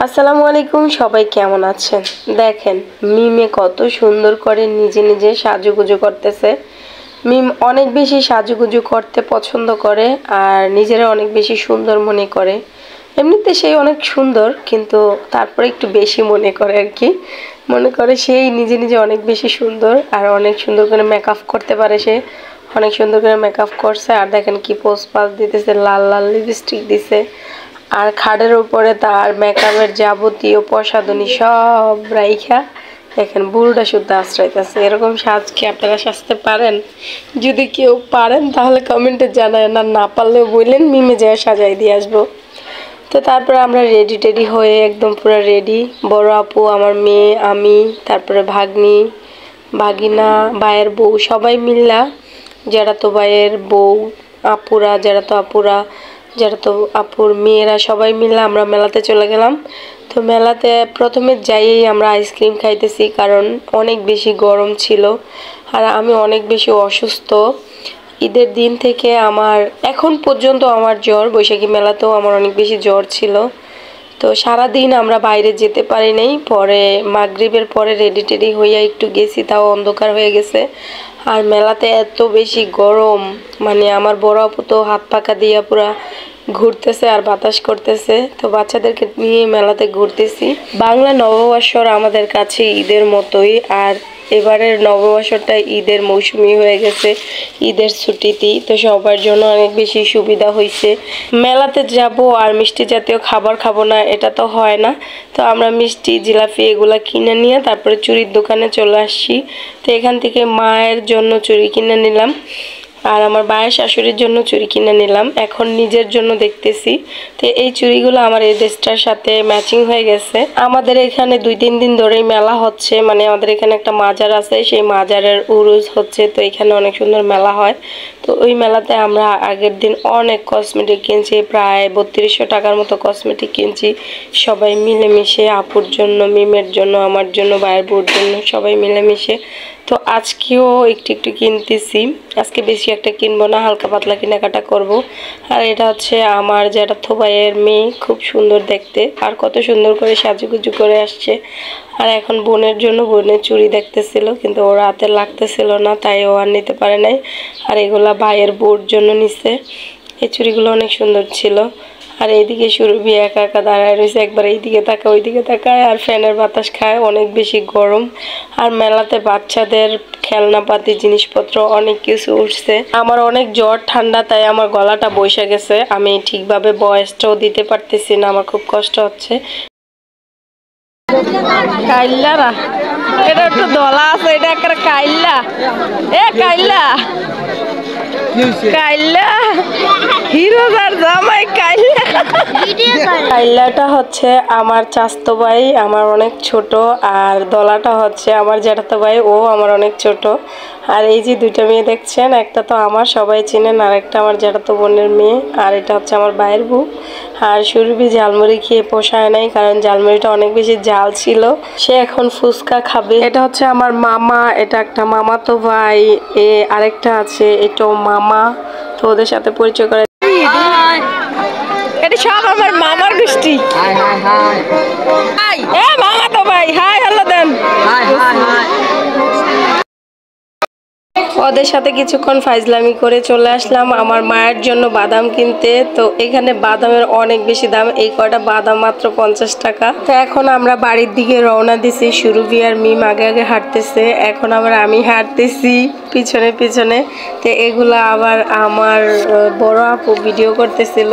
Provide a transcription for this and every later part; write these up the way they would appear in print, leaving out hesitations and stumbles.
আসসালামু আলাইকুম, সবাই কেমন আছেন? দেখেন মিমে কত সুন্দর করে নিজে নিজে সাজুগুজু করতেছে। মিম অনেক বেশি সাজুগুজু করতে পছন্দ করে আর নিজেরা অনেক বেশি সুন্দর মনে করে। এমনিতে সে অনেক সুন্দর, কিন্তু তারপরে একটু বেশি মনে করে আর কি। মনে করে সেই নিজে নিজে অনেক বেশি সুন্দর আর অনেক সুন্দর করে মেকআপ করতে পারে। সে অনেক সুন্দর করে মেকআপ করছে আর দেখেন কি পোজ পাস দিতেছে, লাল লাল লিপস্টিক দিছে। আর খাটের উপরে তার মেকআপের যাবতীয় প্রসাধনী সব রাইখা দেখেন বুড়োটা শুদ্ধ আশ্রয়তেছে। এরকম সাজ কি আপনারা সাজতে পারেন? যদি কেউ পারেন তাহলে কমেন্টে জানায়, না পারলেও বললেন, মিমে যায় সাজাই দিয়ে আসবো। তো তারপরে আমরা রেডি টেডি হয়ে একদম পুরো রেডি। বড় আপু, আমার মেয়ে, আমি, তারপরে ভাগ্নি, ভাগিনা, ভাইয়ের বউ সবাই মিল্লা, যারা তো ভাইয়ের বউ, আপুরা, যারা তো আপুরা, যারা তো আপুর মেয়েরা সবাই মিলে আমরা মেলাতে চলে গেলাম। তো মেলাতে প্রথমে যাইয়েই আমরা আইসক্রিম খাইতেছি, কারণ অনেক বেশি গরম ছিল আর আমি অনেক বেশি অসুস্থ। ঈদের দিন থেকে আমার এখন পর্যন্ত আমার জ্বর, বৈশাখী মেলাতেও আমার অনেক বেশি জ্বর ছিল। তো সারাদিন আমরা বাইরে যেতে পারি নাই। পরে মাগরিবের পরে রেডি টেডি হইয়া একটু গেছি, তাও অন্ধকার হয়ে গেছে। আর মেলাতে এত বেশি গরম, মানে আমার বড় আপু তো হাত পাকা দিয়া পুরা ঘুরতেছে আর বাতাস করতেছে। তো বাচ্চাদেরকে নিয়ে মেলাতে ঘুরতেছি। বাংলা নববর্ষর আমাদের কাছে ঈদের মতোই, আর এবারের নববর্ষটা ঈদের মৌসুমি হয়ে গেছে, ঈদের ছুটিতেই। তো সবার জন্য অনেক বেশি সুবিধা হয়েছে। মেলাতে যাব আর মিষ্টি জাতীয় খাবার খাবো না, এটা তো হয় না। তো আমরা মিষ্টি, জিলাপি এগুলা কিনে নিয়ে তারপরে চুড়ির দোকানে চলে আসছি। তো এখান থেকে মায়ের জন্য চুড়ি কিনে নিলাম আর আমার ভাইয়ের শাশুড়ির জন্য চুড়ি কিনে নিলাম। এখন নিজের জন্য দেখতেছি। তো এই চুড়িগুলো আমার এই ড্রেসটার সাথে ম্যাচিং হয়ে গেছে। আমাদের এখানে 2-3 দিন ধরেই মেলা হচ্ছে, মানে আমাদের এখানে একটা মাজার আছে, সেই মাজারের উরুজ হচ্ছে। তো এখানে অনেক সুন্দর মেলা হয়। তো ওই মেলাতে আমরা আগের দিন অনেক কসমেটিক কিনছি, প্রায় 3200 টাকার মতো কসমেটিক কিনছি সবাই মিলেমিশে, আপুর জন্য, মিমের জন্য, আমার জন্য, ভাইয়ের বউর জন্য, সবাই মিলেমিশে। তো আজকেও একটু একটু কিনতেছি। আজকে বেশি একটা কিনবো না, হালকা পাতলা কেনাকাটা করব। আর এটা হচ্ছে আমার জ্যাঠাতো ভাইয়ের মেয়ে, খুব সুন্দর দেখতে আর কত সুন্দর করে সাজুগুজু করে আসছে। আর এখন বোনের জন্য বোনের চুড়ি দেখতেছিল, কিন্তু ওর হাতে লাগতেছিল না, তাই ও আর নিতে পারে নাই। আর এগুলা ভাইয়ের বউর জন্য নিছে। এই চুড়িগুলো অনেক সুন্দর ছিল। আর এইদিকে সুরভি একা একা দাঁড়ায় রয়েছে, একবার এইদিকে তাকায় ওইদিকে তাকায় আর ফ্যানের বাতাস খায়, অনেক বেশি গরম। আর মেলাতে বাচ্চাদের খেলনাপাতি জিনিসপত্র অনেক কিছু উঠছে। আমার অনেক জ্বর ঠান্ডা, তাই আমার গলাটা বসে গেছে, আমি ঠিকভাবে ভয়েসটাও দিতে পারতেছি না, আমার খুব কষ্ট হচ্ছে। কাইল্লারা, এটা একটু দলা আছে, এটা একটা কাইল্লা। কাইল্লা, কাইল্লা হিরোজার জামাই কাইল্লা। কাইল্লাটা হচ্ছে আমার চাচতো ভাই, আমার অনেক ছোট। আর দলাটা হচ্ছে আমার জ্যাঠাতো ভাই, ও আমার অনেক ছোট। আর এই যে দুইটা মেয়ে দেখছেন, একটা তো আমার সবাই চিনেন, আর একটা আমার জ্যাঠাতো বোনের মেয়ে, আর এটা হচ্ছে আমার ভাইয়ের বউ। আর সুরভি ঝালমুড়ি খেয়ে পোষায় নাই, কারণ ঝালমুড়িটা অনেক বেশি ঝাল ছিল। সে এখন ফুচকা খাবে। এটা হচ্ছে আমার মামা, এটা একটা মামাতো ভাই, আরেকটা আছে, এটাও মামা। তো ওদের সাথে পরিচয় করে, এটা সব আমার মামার গোষ্ঠী। মামাতো ভাই, হাই হ্যালো দেন। ওদের সাথে কিছুক্ষণ ফাইজলামি করে চলে আসলাম আমার মায়ের জন্য বাদাম কিনতে। তো এখানে বাদামের অনেক বেশি দাম, এই কয়টা বাদাম মাত্র 50 টাকা। তো এখন আমরা বাড়ির দিকে রওনা দিছি, সুরভি আর মিম আগে আগে হাঁটতেছে, এখন আবার আমি হাঁটতেছি পিছনে পিছনে। তো এগুলা আবার আমার বড় আপু ভিডিও করতেছিল,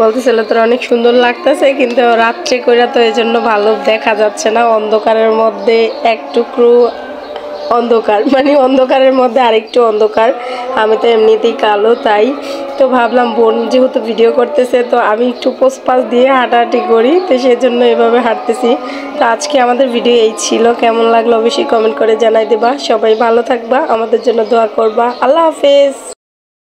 বলতেছিল তোর অনেক সুন্দর লাগতেছে, কিন্তু রাত্রে করে তো এই জন্য ভালো দেখা যাচ্ছে না, অন্ধকারের মধ্যে এক টুকরো অন্ধকার, মানে অন্ধকারের মধ্যে আরেকটু অন্ধকার। আমি তো এমনিতেই কালো, তাই তো ভাবলাম বোন যেহেতু ভিডিও করতেছে, তো আমি একটু পোস্ট দিয়ে হাঁটাহাঁটি করি, তো সেই জন্য এভাবে হাঁটতেছি। তো আজকে আমাদের ভিডিও এই ছিল, কেমন লাগলো অবশ্যই কমেন্ট করে জানাই দেবা। সবাই ভালো থাকবা, আমাদের জন্য দোয়া করবা। আল্লাহ হাফেজ।